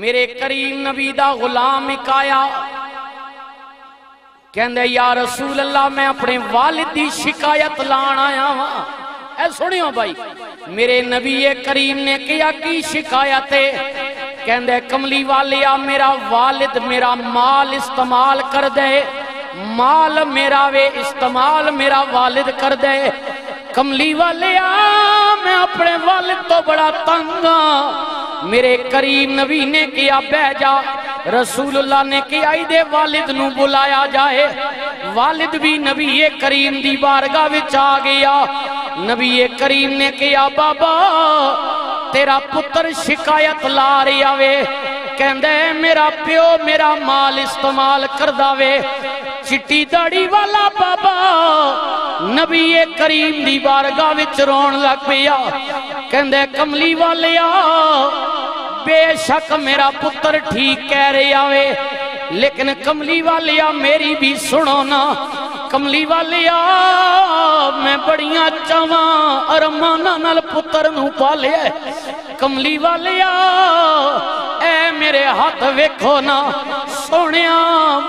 میرے کریم نبی دا غلام ایک آیا کہندے یا رسول اللہ میں اپنے والد دی شکایت لان آیا ہاں۔ اے سنیو بھائی میرے نبی کریم نے کیا کی شکایت ہے؟ کہندے کملی والیا میرا والد میرا مال استعمال کر دے، مال میرا وے استعمال میرا والد کر دے۔ کملی والیا میں اپنے والد تو بڑا تنگا۔ میرے کریم نبی نے کیا بہ جا، رسول اللہ نے کیا دے والد نو بلایا جائے۔ والد بھی نبی کریم دی بارگاہ وچ آ گیا۔ نبی کریم نے کیا بابا تیرا پتر شکایت لا رہا وے، کہندے میرا پیو میرا مال استعمال کردا وے۔ چٹی داڑھی والا بابا نبی کریم دی بارگاہ وچ رون لگ پیا، کہندے کملی والیا بے شک میرا پتر ٹھیک کہہ رہا وے، لیکن کملی والیا میری بھی سنو نا۔ کملی والیا میں بڑیاں چاواں ارماناں نال پتر نو پالیا۔ کملی والیا اے میرے ہاتھ ویکھو نا سونیا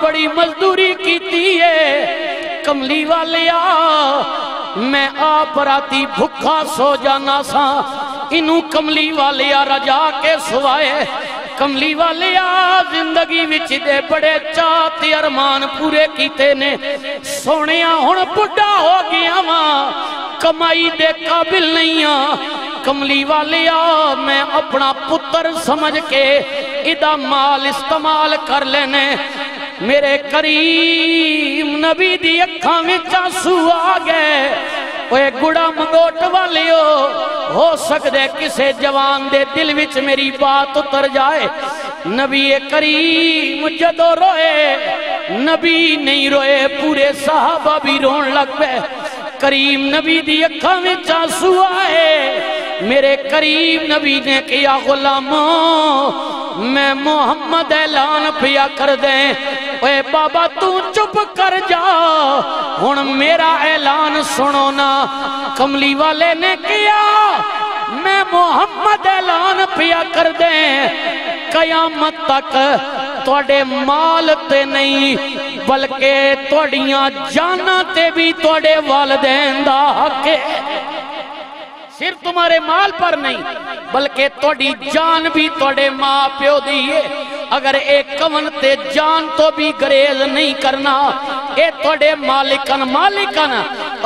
بڑی مزدوری کیتی ہے۔ کملی والیا میں آپ راتی بھکھا سو جانا سا، انہوں کملی والیا رجا کے سوائے۔ کملی والیا زندگی وچ دے بڑے چاہتے ارمان پورے کیتے نے، سونیا ہن بڑھا ہو گیا ماں کمائی دے قابل نہیں ہاں۔ کملی والیا میں اپنا پتر سمجھ کے ادا مال استعمال کر لینے۔ میرے کریم نبی دی اکھاں وچ آنسو آ گئے۔ اوے گڑا منگوٹ والیو ہو سکدے کسے جوان دے دل وچ میری بات اتر جائے۔ نبی کریم جدو روئے نبی نہیں روئے پورے صحابہ بھی رون لگ پے۔ کریم نبی دی اکھاں وچ آنسو آئے۔ میرے کریم نبی نے کیا غلاموں میں محمد اعلان پیا کر دیں۔ اے بابا تو چپ کر جا ہن میرا اعلان سنو نا۔ کملی والے نے کیا میں محمد اعلان پیا کر دیں قیامت تک توڑے مال تے نہیں بلکہ توڑیاں جانا تے بھی توڑے والدین دا حق ہے۔ صرف تمہارے مال پر نہیں بلکہ توڑی جان بھی توڑے ماں پیو دیئے۔ اگر ایک کون تے جان تو بھی گریز نہیں کرنا، اے توڑے مالکن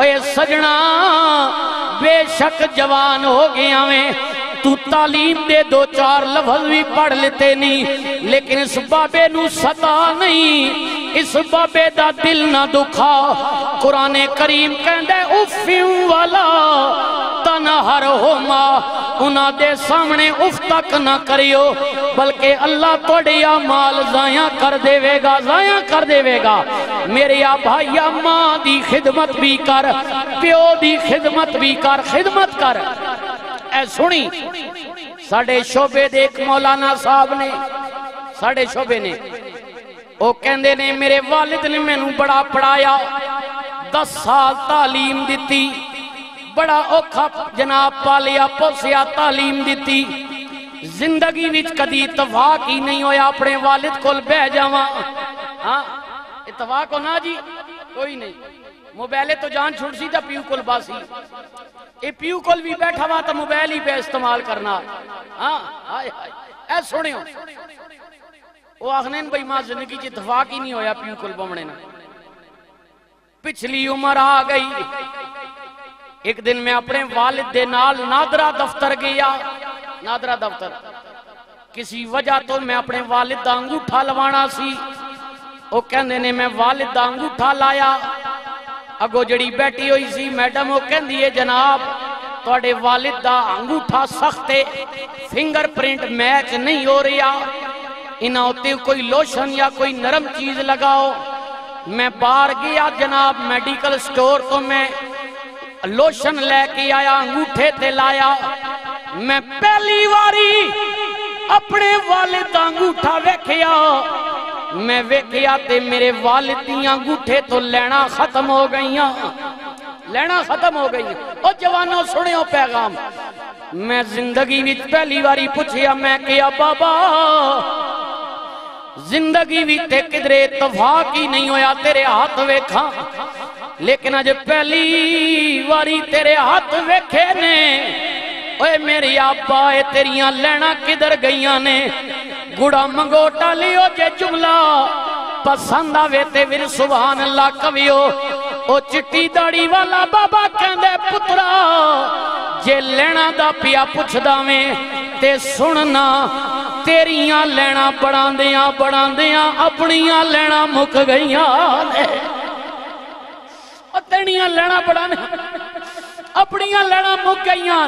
اے سجنا بے شک جوان ہو گیا میں تو تعلیم دے دو چار لفظ بھی پڑھ لیتے نہیں، لیکن اس بابے نو ستا نہیں، اس بابے دا دل نہ دکھا۔ قرآن کریم کہندے افیوں والا تنہر ہوما، انہاں دے سامنے اف تک نہ کریو بلکہ اللہ توڑے مال ضائع کر دے گا۔ میرے بھائیا ماں دی خدمت بھی کر، پیو دی خدمت بھی کر، خدمت کر۔ اے سنی ساڑھے شعبے دیکھ مولانا صاحب نے ساڑھے شعبے نے وہ کہندے نے میرے والد نے میں نو بڑا پڑھایا، 10 سال تعلیم دیتی، بڑا اوکھا جناب پالیا پوسیا تعلیم دیتی۔ زندگی وچ کدی اتفاق ہی نہیں ہویا اپنے والد کول بہ جاواں۔ ہاں اتفاق ہو نا جی کوئی نہیں، موبائلے تو جان چھوڑ سی تا پیو کول باسی، اے پیو کول بھی بیٹھا ہوا تا موبائل ہی پہ استعمال کرنا۔ ہاں ہائے ہائے اے سنیو وہ آخنین بھئی ماں زندگی چی اتفاق ہی نہیں ہویا پیو کول بمنے نا۔ پچھلی عمر آ گئی، ایک دن میں اپنے والد دے نال نادرہ دفتر گیا۔ نادرہ دفتر کسی وجہ تو میں اپنے والد دا انگوٹھا لوانا سی، وہ کہندے نے میں والد دا انگوٹھا لایا۔ اگو جڑی بیٹھی ہوئی سی میڈم وہ کہندی ہے جناب توڑے والد دا انگوٹھا سختے فنگر پرنٹ میچ نہیں ہو رہا، انہاں ہوتے کوئی لوشن یا کوئی نرم چیز لگاؤ۔ میں باہر گیا جناب میڈیکل سٹور تو میں لوشن لے کے آیا، انگوٹھے تے لایا۔ میں پہلی واری اپنے والد دا انگوٹھا ویکھیا، میں ویکھیا تے میرے والد دی انگوٹھے تو لینا ختم ہو گئیاں، لینا ختم ہو گئیاں۔ او جوانوں سنیو پیغام میں زندگی وچ پہلی باری پوچھیا میں کیا بابا زندگی بھی تے کدرے اتفاق ہی نہیں ہویا تیرے ہاتھ ویکھاں لیکن اج پہلی واری تیرے ہاتھ ویکھے نے اوے میری آبا اے تیریاں لینا کدھر گئیاں نے گڑا منگوٹا لیو جے جملہ پسند آوے تے ور سبحان اللہ کبھیو او چٹی داڑی والا بابا کہندے پترا جے لینا دا پیا پوچھ داویں تے سننا تیریاں لینا بڑھان دیاں اپنیاں لینا مک گئیاں نے اور تیریاں لینا بڑھان اپنیاں لینا مک گئیاں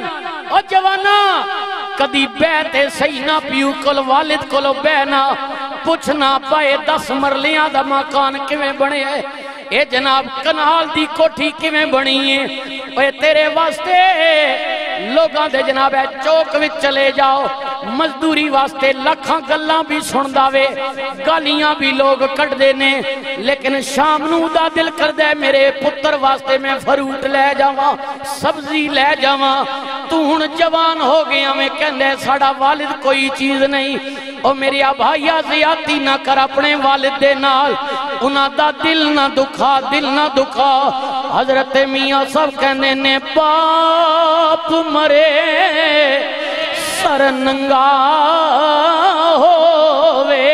اور جوانا کدی بیتے سینا پیو کل والد کلو بینا پوچھنا پائے 10 مرلیاں دا مکان کیویں بنے ہے اے جناب کنال دی کوٹھی کیویں بنی ہے اے تیرے واسطے لوگاں دے جناب ہے چوک وچ چلے جاؤ مزدوری واسطے لکھاں گلاں بھی سن داوے گالیاں بھی لوگ کٹ دینے لیکن شام نو دا دل کر دے میرے پتر واسطے میں فروٹ لے جاواں سبزی لے جاواں تو ہن جوان ہو گیا میں کہندے ساڈا والد کوئی چیز نہیں او میری بھائیا زیادتی نہ کر اپنے والد دے نال انہاں دا دل نہ دکھا حضرت میاں سب کہنے نے باپ مرے سر ننگا ہووے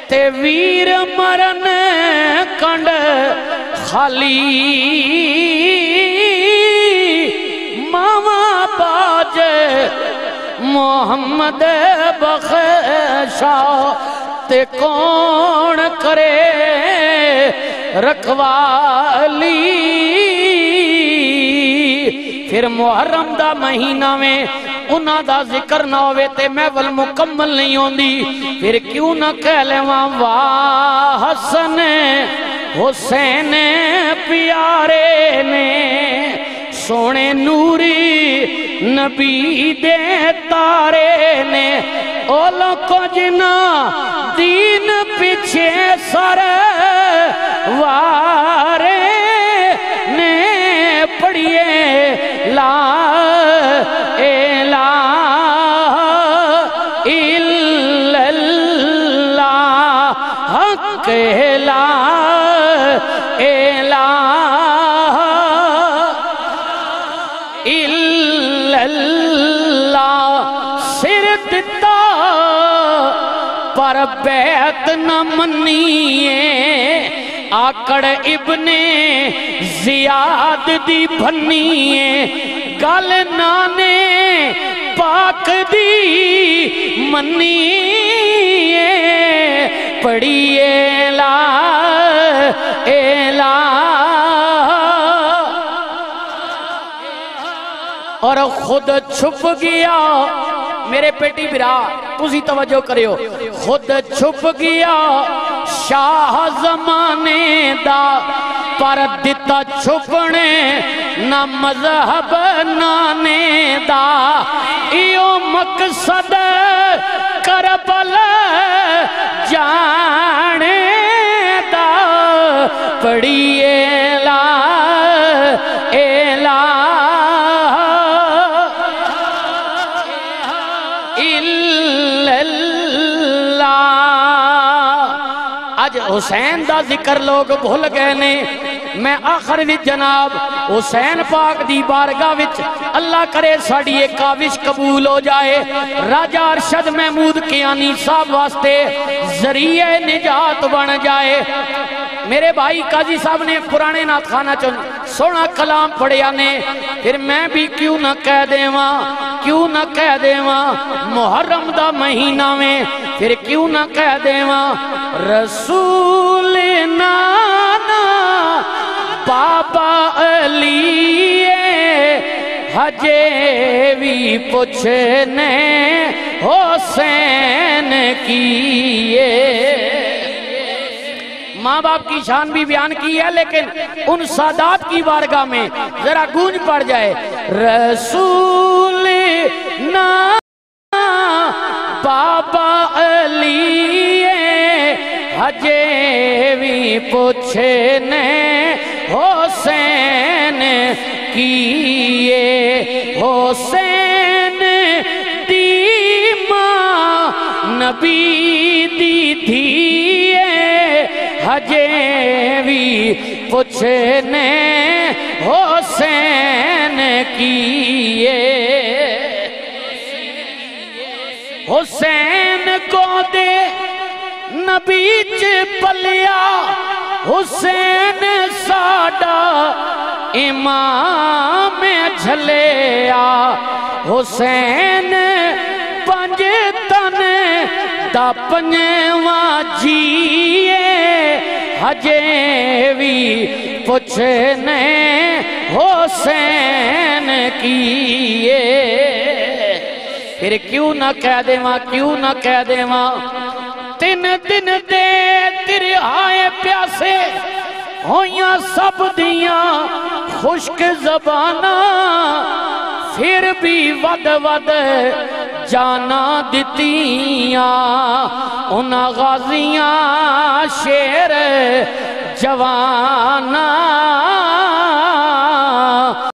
تے ویر مرن کنڈ خالی ماما باج محمد بخشا تے کون کرے رکھوالی پھر محرم دا مہینہ میں انہاں دا ذکر نہ ہوئے تے محفل مکمل نہیں ہوندی پھر کیوں نہ کہہ لیواں واہ حسن حسین پیارے نے سونے نوری نبی دے تارے نے اولوں کو جنا دین پیچھے سر وارے نے پڑھئے لا الہ الا اللہ حق لا الہ الا اللہ سر دتا پر بیعت نہ منیے آکڑ ابن زیاد دی بھنیے گل نانے پاک دی منیے پڑھیے لا الہ اور خود چھپ گیا میرے پیٹی برا تُسی توجہ کریو خود چھپ گیا شاہ زمانے دا پر دتا چھپنے نہ مذہب نانے دا ایو مقصد کربل جانے دا پڑھیے لا الہ آج حسین دا ذکر لوگ بھول گئے نے میں آخر وچ جناب حسین پاک دی بارگاہ وچ اللہ کرے ساڑی ایک کاوش قبول ہو جائے راجہ ارشد محمود کیانی صاحب واسطے ذریعہ نجات بن جائے میرے بھائی قاضی صاحب نے پرانے نعت خانہ چون سونا کلام پڑھیا نے پھر میں بھی کیوں نہ کہہ دیواں محرم دا مہینہ میں پھر کیوں نہ کہہ دیواں رسول نانا بابا علی حجے بھی پوچھنے حسین کیے ماں باپ کی شان بھی بیان کی ہے لیکن ان سادات کی بارگاہ میں ذرا گونج پڑ جائے رسول نا بابا علی حجے بھی پوچھنے حسین کیے حسین دی ماں نبی دی دھیے ہجے بھی پوچھنے حسین کیے حسین کو دے نبی چ پلیا حسین ساڈا امام جھلیا حسین پنج تن دا پنجواں جیے ہجے بھی پوچھنے حسین کیے پھر کیوں نہ کہہ دے ماں کیوں نہ کہہ دے ماں 3 دن دے ترہائے پیاسے ہویاں سب دیاں خشک زبانہ پھر بھی ود ود جانا دتیاں انہاں غازیاں شیر جوانہ